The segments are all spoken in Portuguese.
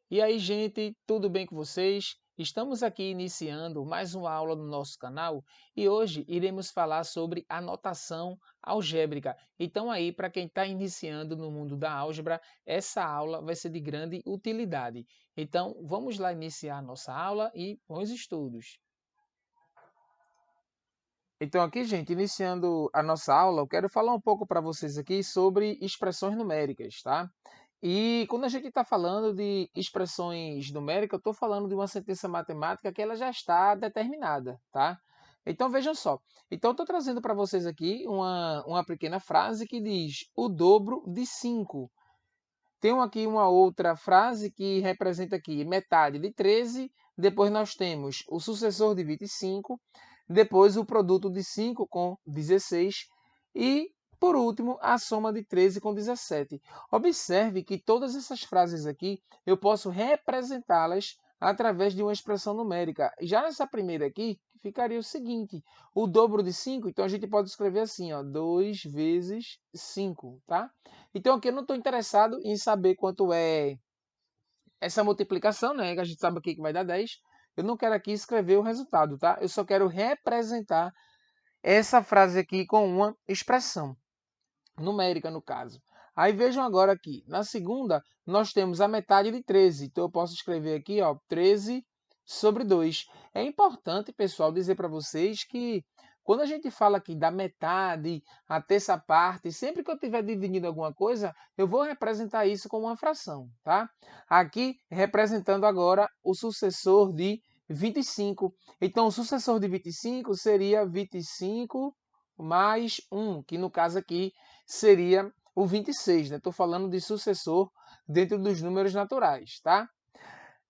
E aí, gente, tudo bem com vocês? Estamos aqui iniciando mais uma aula no nosso canal e hoje iremos falar sobre a notação algébrica. Então aí, para quem está iniciando no mundo da álgebra, essa aula vai ser de grande utilidade. Então, vamos lá iniciar a nossa aula e bons estudos. Então aqui, gente, iniciando a nossa aula, eu quero falar um pouco para vocês aqui sobre expressões numéricas, tá? E quando a gente está falando de expressões numéricas, eu estou falando de uma sentença matemática que ela já está determinada, tá? Então vejam só. Então eu estou trazendo para vocês aqui uma pequena frase que diz o dobro de 5. Tem aqui uma outra frase que representa aqui metade de 13, depois nós temos o sucessor de 25, depois o produto de 5 com 16 e, por último, a soma de 13 com 17. Observe que todas essas frases aqui eu posso representá-las através de uma expressão numérica. Já nessa primeira aqui, ficaria o seguinte, o dobro de 5, então a gente pode escrever assim, ó, 2 vezes 5, tá? Então aqui eu não estou interessado em saber quanto é essa multiplicação, né? Que a gente sabe aqui que vai dar 10. Eu não quero aqui escrever o resultado, tá? Eu só quero representar essa frase aqui com uma expressão numérica, no caso. Aí vejam agora aqui, na segunda, nós temos a metade de 13. Então eu posso escrever aqui, ó, 13 sobre 2. É importante, pessoal, dizer para vocês que quando a gente fala aqui da metade, a terça parte, sempre que eu estiver dividindo alguma coisa, eu vou representar isso como uma fração, tá? Aqui, representando agora o sucessor de 25. Então, o sucessor de 25 seria 25 mais 1, que no caso aqui seria o 26, né? Estou falando de sucessor dentro dos números naturais, tá?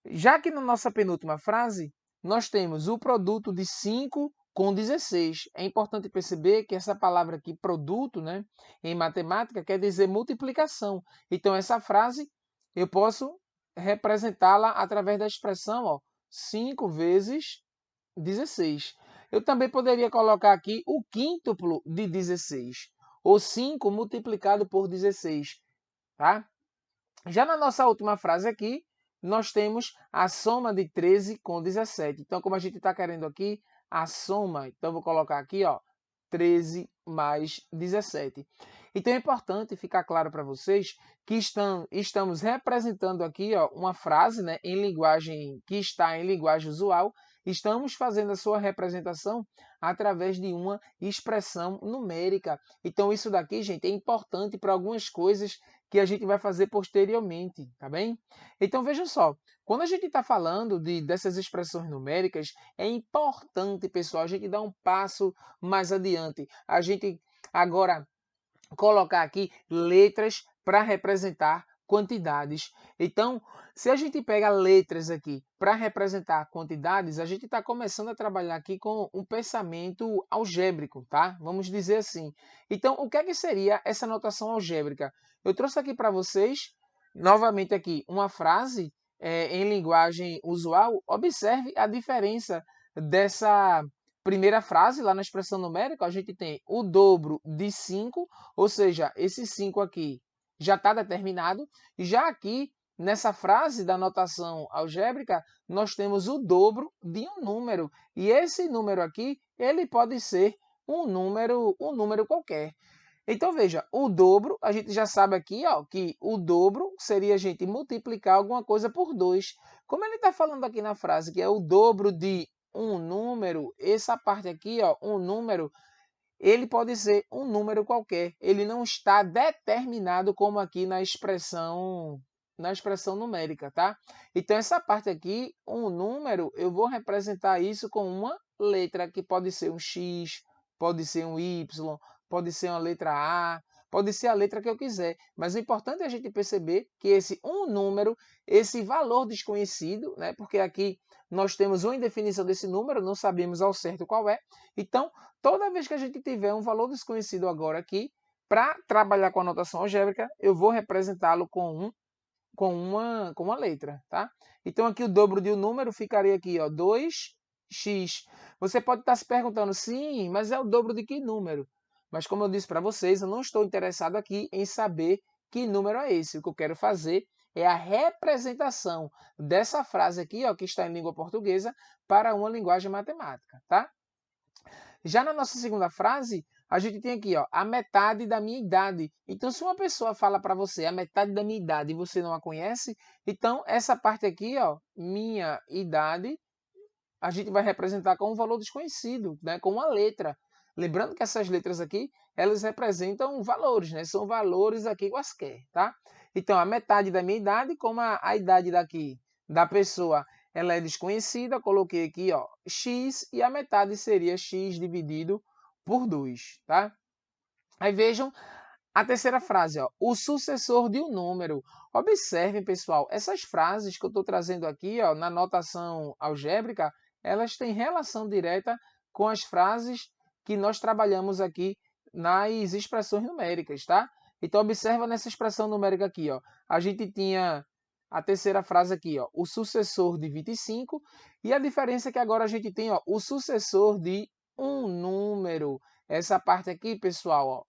Já que na nossa penúltima frase, nós temos o produto de 5 com 16. É importante perceber que essa palavra aqui, produto, né, em matemática, quer dizer multiplicação. Então, essa frase eu posso representá-la através da expressão, ó, 5 vezes 16. Eu também poderia colocar aqui o quíntuplo de 16, ou 5 multiplicado por 16, tá? Já na nossa última frase aqui, nós temos a soma de 13 com 17. Então, como a gente está querendo aqui, a soma, então vou colocar aqui, ó, 13 mais 17. Então é importante ficar claro para vocês que estamos representando aqui, ó, uma frase, né, em linguagem que está em linguagem usual. Estamos fazendo a sua representação através de uma expressão numérica. Então isso daqui, gente, é importante para algumas coisas que a gente vai fazer posteriormente, tá bem? Então vejam só, quando a gente está falando dessas expressões numéricas, é importante, pessoal, a gente dar um passo mais adiante. A gente agora colocar aqui letras para representar quantidades. Então, se a gente pega letras aqui para representar quantidades, a gente está começando a trabalhar aqui com um pensamento algébrico, tá? Vamos dizer assim. Então, o que é que seria essa notação algébrica? Eu trouxe aqui para vocês, novamente aqui, uma frase em linguagem usual. Observe a diferença dessa primeira frase, lá na expressão numérica, a gente tem o dobro de 5, ou seja, esse 5 aqui já está determinado. Já aqui, nessa frase da notação algébrica, nós temos o dobro de um número. E esse número aqui, ele pode ser um número qualquer. Então, veja, o dobro, a gente já sabe aqui, ó, que o dobro seria a gente multiplicar alguma coisa por 2. Como ele está falando aqui na frase, que é o dobro de um número, essa parte aqui, ó, um número, ele pode ser um número qualquer. Ele não está determinado como aqui na expressão numérica, tá? Então, essa parte aqui, um número, eu vou representar isso com uma letra, que pode ser um X, pode ser um Y, pode ser uma letra A, pode ser a letra que eu quiser. Mas o importante é a gente perceber que esse um número, esse valor desconhecido, né? Porque aqui nós temos uma indefinição desse número, não sabemos ao certo qual é. Então, toda vez que a gente tiver um valor desconhecido agora aqui, para trabalhar com a notação algébrica, eu vou representá-lo com uma letra, tá? Então, aqui o dobro de um número ficaria aqui, ó, 2x. Você pode estar se perguntando, sim, mas é o dobro de que número? Mas como eu disse para vocês, eu não estou interessado aqui em saber que número é esse. O que eu quero fazer É a representação dessa frase aqui, ó, que está em língua portuguesa, para uma linguagem matemática, tá? Já na nossa segunda frase, a gente tem aqui, ó, a metade da minha idade. Então, se uma pessoa fala para você a metade da minha idade e você não a conhece, então essa parte aqui, ó, minha idade, a gente vai representar com um valor desconhecido, né, com uma letra. Lembrando que essas letras aqui, elas representam valores, né? São valores aqui quaisquer, tá? Então, a metade da minha idade, como a idade daqui da pessoa, ela é desconhecida, coloquei aqui, ó, x, e a metade seria x dividido por 2, tá? Aí vejam a terceira frase, ó, o sucessor de um número. Observem, pessoal, essas frases que eu estou trazendo aqui, ó, na notação algébrica, elas têm relação direta com as frases que nós trabalhamos aqui nas expressões numéricas, tá? Então, observa nessa expressão numérica aqui, ó. A gente tinha a terceira frase aqui, ó, o sucessor de 25, e a diferença é que agora a gente tem, ó, o sucessor de um número. Essa parte aqui, pessoal, ó,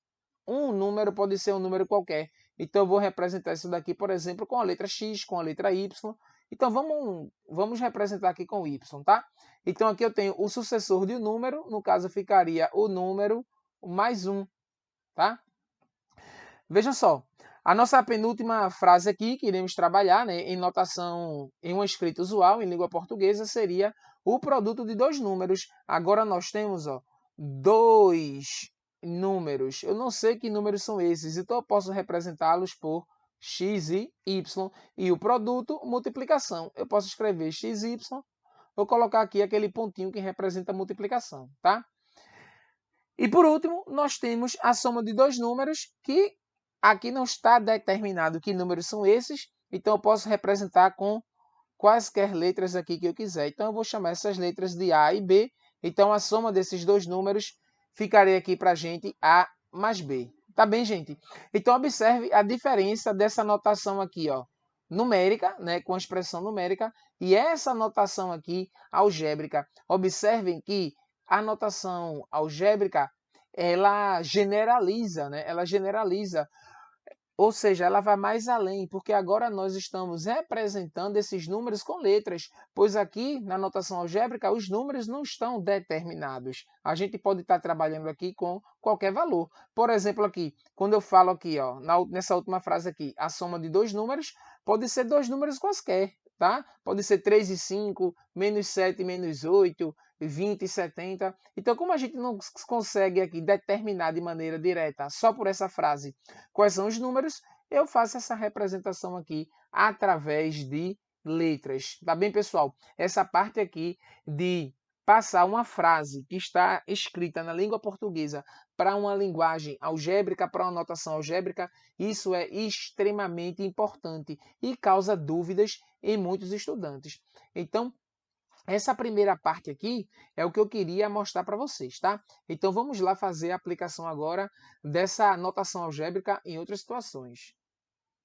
um número pode ser um número qualquer. Então, eu vou representar isso daqui, por exemplo, com a letra X, com a letra Y. Então, vamos representar aqui com Y, tá? Então, aqui eu tenho o sucessor de um número, no caso, ficaria o número mais 1, tá? Vejam só, a nossa penúltima frase aqui, que iremos trabalhar, né, em notação, em uma escrita usual, em língua portuguesa, seria o produto de dois números. Agora nós temos, ó, dois números. Eu não sei que números são esses, então eu posso representá-los por x e y. E o produto, multiplicação. Eu posso escrever xy, vou colocar aqui aquele pontinho que representa a multiplicação, tá? E por último, nós temos a soma de dois números, que aqui não está determinado que números são esses, então eu posso representar com quaisquer letras aqui que eu quiser. Então eu vou chamar essas letras de A e B, então a soma desses dois números ficaria aqui para a gente A mais B. Tá bem, gente? Então observe a diferença dessa notação aqui, ó, numérica, né, com a expressão numérica, e essa notação aqui algébrica. Observem que a notação algébrica, ela generaliza, né? Ela generaliza, ou seja, ela vai mais além, porque agora nós estamos representando esses números com letras, pois aqui na notação algébrica os números não estão determinados. A gente pode estar trabalhando aqui com qualquer valor. Por exemplo, aqui, quando eu falo aqui, ó, nessa última frase aqui, a soma de dois números, pode ser dois números quaisquer, tá? Pode ser 3 e 5, menos 7 e menos 8, 20 e 70. Então, como a gente não consegue aqui determinar de maneira direta, só por essa frase, quais são os números, eu faço essa representação aqui através de letras. Tá bem, pessoal? Essa parte aqui de passar uma frase que está escrita na língua portuguesa para uma linguagem algébrica, para uma notação algébrica, isso é extremamente importante e causa dúvidas em muitos estudantes. Então, essa primeira parte aqui é o que eu queria mostrar para vocês, tá? Então vamos lá fazer a aplicação agora dessa notação algébrica em outras situações.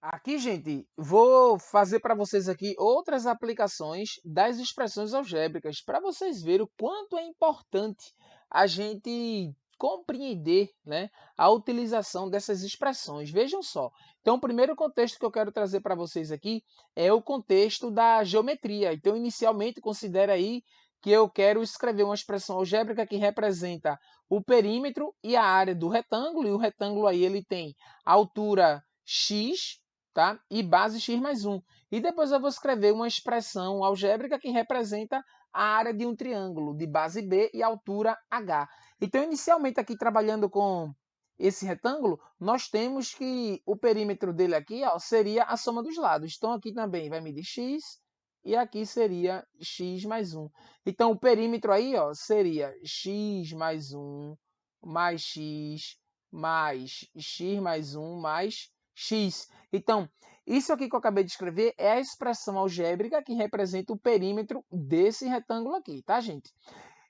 Aqui, gente, vou fazer para vocês aqui outras aplicações das expressões algébricas, para vocês verem o quanto é importante a gente compreender, né, a utilização dessas expressões. Vejam só. Então, o primeiro contexto que eu quero trazer para vocês aqui é o contexto da geometria. Então, inicialmente, considere aí que eu quero escrever uma expressão algébrica que representa o perímetro e a área do retângulo, e o retângulo aí ele tem altura x, tá? E base x mais 1. E depois eu vou escrever uma expressão algébrica que representa a área de um triângulo de base B e altura h. Então, inicialmente aqui trabalhando com esse retângulo, nós temos que o perímetro dele aqui, ó, seria a soma dos lados. Então, aqui também vai medir x e aqui seria x mais 1. Então, o perímetro aí, ó, seria x mais 1 mais x mais 1 mais x. Então, isso aqui que eu acabei de escrever é a expressão algébrica que representa o perímetro desse retângulo aqui, tá, gente?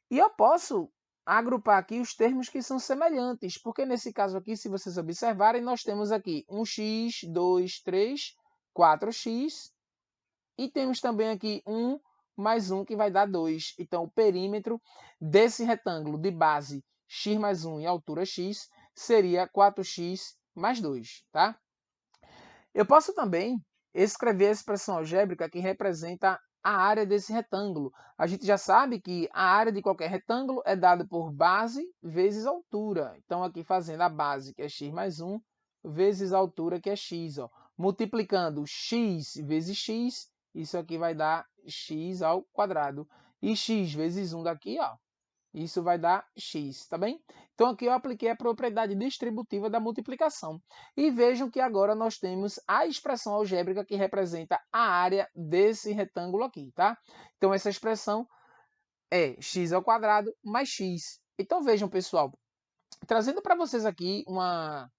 E eu posso agrupar aqui os termos que são semelhantes, porque nesse caso aqui, se vocês observarem, nós temos aqui 1x, 2, 3, 4x, e temos também aqui 1 mais 1, que vai dar 2. Então, o perímetro desse retângulo de base x mais 1 e altura x seria 4x mais 2, tá? Eu posso também escrever a expressão algébrica que representa a área desse retângulo. A gente já sabe que a área de qualquer retângulo é dada por base vezes altura. Então, aqui fazendo a base, que é x mais 1, vezes a altura, que é x. Ó. Multiplicando x vezes x, isso aqui vai dar x ao quadrado. E x vezes 1 daqui, ó, isso vai dar x, tá bem? Então, aqui eu apliquei a propriedade distributiva da multiplicação. E vejam que agora nós temos a expressão algébrica que representa a área desse retângulo aqui, tá? Então, essa expressão é x ao quadrado mais x. Então, vejam, pessoal, trazendo para vocês aqui uma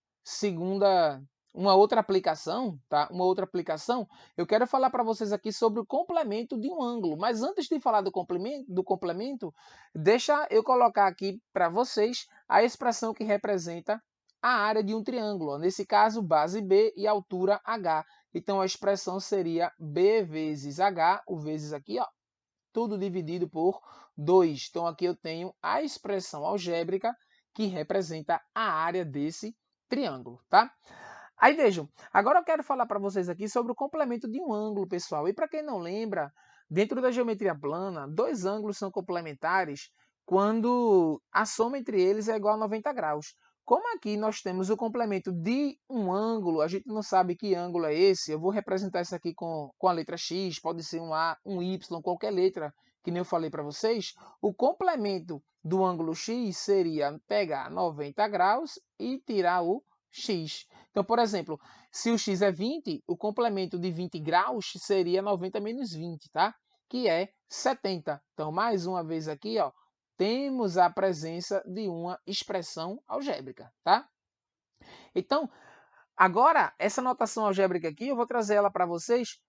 outra aplicação, tá? Uma outra aplicação, eu quero falar para vocês aqui sobre o complemento de um ângulo. Mas antes de falar do complemento, deixa eu colocar aqui para vocês a expressão que representa a área de um triângulo. Ó. Nesse caso, base B e altura H. Então, a expressão seria B vezes H, o vezes aqui, ó, tudo dividido por 2. Então, aqui eu tenho a expressão algébrica que representa a área desse triângulo, tá? Aí vejam, agora eu quero falar para vocês aqui sobre o complemento de um ângulo, pessoal. E para quem não lembra, dentro da geometria plana, dois ângulos são complementares quando a soma entre eles é igual a 90 graus. Como aqui nós temos o complemento de um ângulo, a gente não sabe que ângulo é esse, eu vou representar isso aqui com a letra X, pode ser um A, um Y, qualquer letra, que nem eu falei para vocês. O complemento do ângulo X seria pegar 90 graus e tirar o X. Então, por exemplo, se o X é 20, o complemento de 20 graus seria 90 menos 20, tá? Que é 70. Então, mais uma vez aqui, ó, temos a presença de uma expressão algébrica, tá? Então, agora, essa notação algébrica aqui, eu vou trazer ela para vocês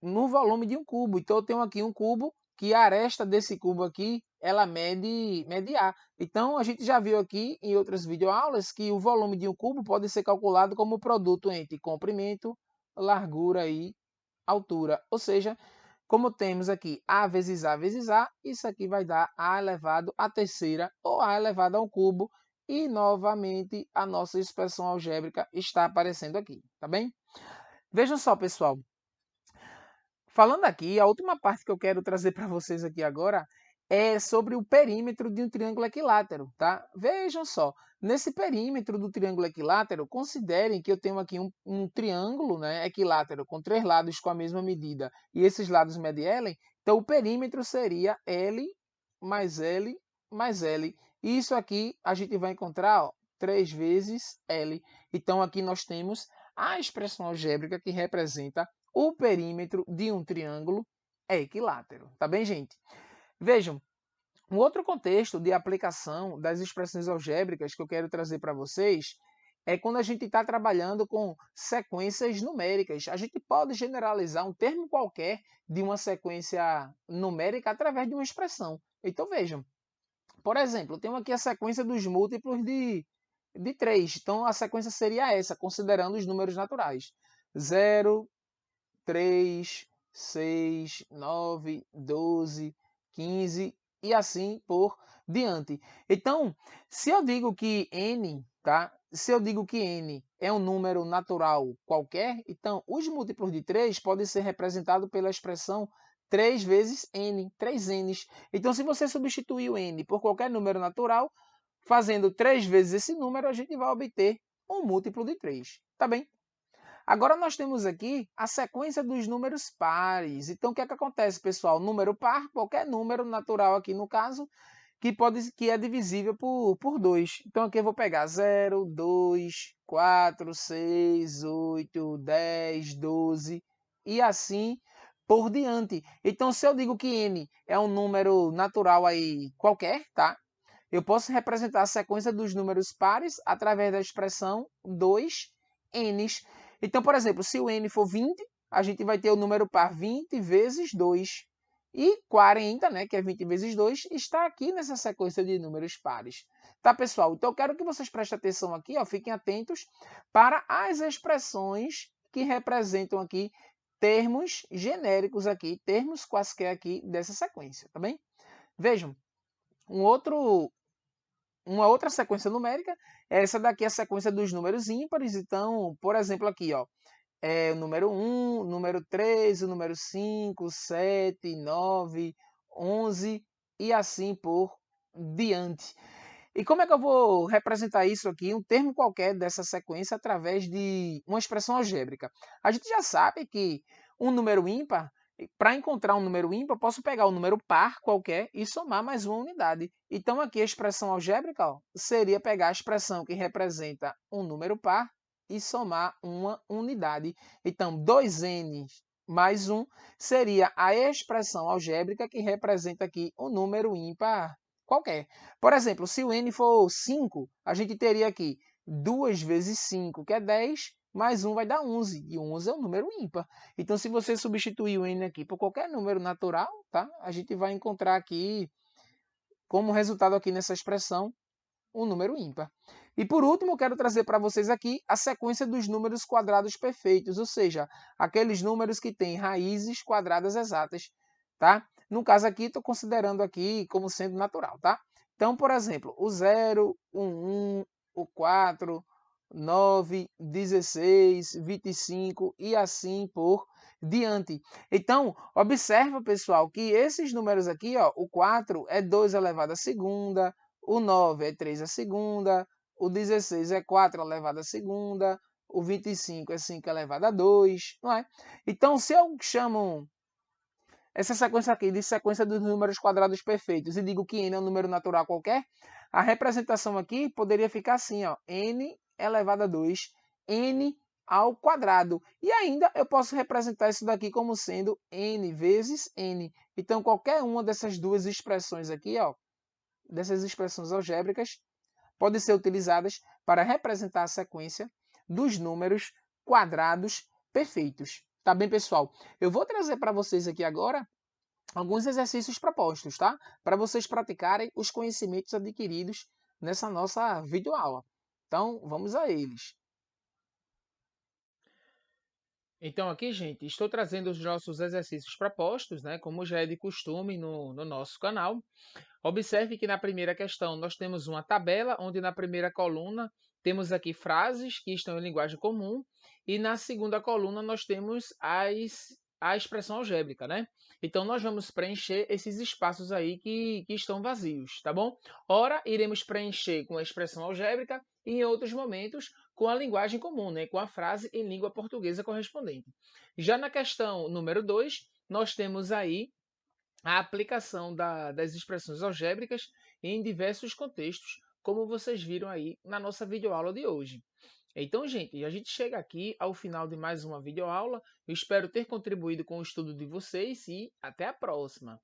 no volume de um cubo. Então, eu tenho aqui um cubo que a aresta desse cubo aqui, ela mede A. Então, a gente já viu aqui em outras videoaulas que o volume de um cubo pode ser calculado como o produto entre comprimento, largura e altura. Ou seja, como temos aqui A, isso aqui vai dar A elevado à terceira ou A elevado ao cubo. E, novamente, a nossa expressão algébrica está aparecendo aqui, tá bem? Vejam só, pessoal. Falando aqui, a última parte que eu quero trazer para vocês aqui agora é sobre o perímetro de um triângulo equilátero, tá? Vejam só, nesse perímetro do triângulo equilátero, considerem que eu tenho aqui um triângulo, né, equilátero com três lados com a mesma medida e esses lados medem L, então o perímetro seria L mais L mais L. E isso aqui a gente vai encontrar, ó, 3 vezes L. Então aqui nós temos a expressão algébrica que representa o perímetro de um triângulo equilátero. Tá bem, gente? Vejam, um outro contexto de aplicação das expressões algébricas que eu quero trazer para vocês é quando a gente está trabalhando com sequências numéricas. A gente pode generalizar um termo qualquer de uma sequência numérica através de uma expressão. Então, vejam, por exemplo, eu tenho aqui a sequência dos múltiplos de 3. Então, a sequência seria essa, considerando os números naturais. 0, 3, 6, 9, 12, 15 e assim por diante. Então, se eu digo que n, tá? Se eu digo que n é um número natural qualquer, então os múltiplos de 3 podem ser representados pela expressão 3 vezes n, 3n's. Então, se você substituir o n por qualquer número natural, fazendo 3 vezes esse número, a gente vai obter um múltiplo de 3, tá bem? Agora nós temos aqui a sequência dos números pares. Então, o que é que acontece, pessoal? Número par, qualquer número natural aqui no caso, que é divisível por 2. Então, aqui eu vou pegar 0, 2, 4, 6, 8, 10, 12 e assim por diante. Então, se eu digo que n é um número natural aí qualquer, tá? Eu posso representar a sequência dos números pares através da expressão 2n's. Então, por exemplo, se o n for 20, a gente vai ter o número par 20 vezes 2. E 40, né, que é 20 vezes 2, está aqui nessa sequência de números pares. Tá, pessoal? Então, eu quero que vocês prestem atenção aqui, ó, fiquem atentos para as expressões que representam aqui termos genéricos aqui, termos quaisquer aqui dessa sequência, tá bem? Vejam, uma outra sequência numérica é essa daqui, a sequência dos números ímpares. Então, por exemplo, aqui, ó, é o número 1, o número 3, o número 5, 7, 9, 11 e assim por diante. E como é que eu vou representar isso aqui, um termo qualquer dessa sequência, através de uma expressão algébrica? A gente já sabe que um número ímpar, para encontrar um número ímpar, eu posso pegar o número par qualquer e somar mais uma unidade. Então aqui a expressão algébrica, ó, seria pegar a expressão que representa um número par e somar uma unidade. Então 2n mais 1 seria a expressão algébrica que representa aqui um número ímpar qualquer. Por exemplo, se o n for 5, a gente teria aqui 2 vezes 5, que é 10, mais 1 vai dar 11, e 11 é um número ímpar. Então, se você substituir o n aqui por qualquer número natural, tá? A gente vai encontrar aqui, como resultado aqui nessa expressão, um número ímpar. E por último, eu quero trazer para vocês aqui a sequência dos números quadrados perfeitos, ou seja, aqueles números que têm raízes quadradas exatas, tá? No caso aqui, estou considerando aqui como sendo natural, tá? Então, por exemplo, o 0, o 1, o 4, 9, 16, 25 e assim por diante. Então, observa, pessoal, que esses números aqui, ó, o 4 é 2 elevado à segunda, o 9 é 3 à segunda, o 16 é 4 elevado à segunda, o 25 é 5 elevado a 2, não é? Então, se eu chamo essa sequência aqui de sequência dos números quadrados perfeitos e digo que n é um número natural qualquer, a representação aqui poderia ficar assim, ó, n elevado a 2, n ao quadrado. E ainda eu posso representar isso daqui como sendo n vezes n. Então, qualquer uma dessas duas expressões aqui, ó, dessas expressões algébricas, podem ser utilizadas para representar a sequência dos números quadrados perfeitos. Tá bem, pessoal? Eu vou trazer para vocês aqui agora alguns exercícios propostos, tá? Para vocês praticarem os conhecimentos adquiridos nessa nossa videoaula. Então, vamos a eles. Então, aqui, gente, estou trazendo os nossos exercícios propostos, né? Como já é de costume no nosso canal. Observe que na primeira questão nós temos uma tabela, onde na primeira coluna temos aqui frases que estão em linguagem comum, e na segunda coluna nós temos a expressão algébrica, né? Então nós vamos preencher esses espaços aí que estão vazios, tá bom? Ora, iremos preencher com a expressão algébrica e em outros momentos com a linguagem comum, né? Com a frase em língua portuguesa correspondente. Já na questão número 2, nós temos aí a aplicação das expressões algébricas em diversos contextos, como vocês viram aí na nossa videoaula de hoje. Então, gente, a gente chega aqui ao final de mais uma videoaula. Eu espero ter contribuído com o estudo de vocês e até a próxima!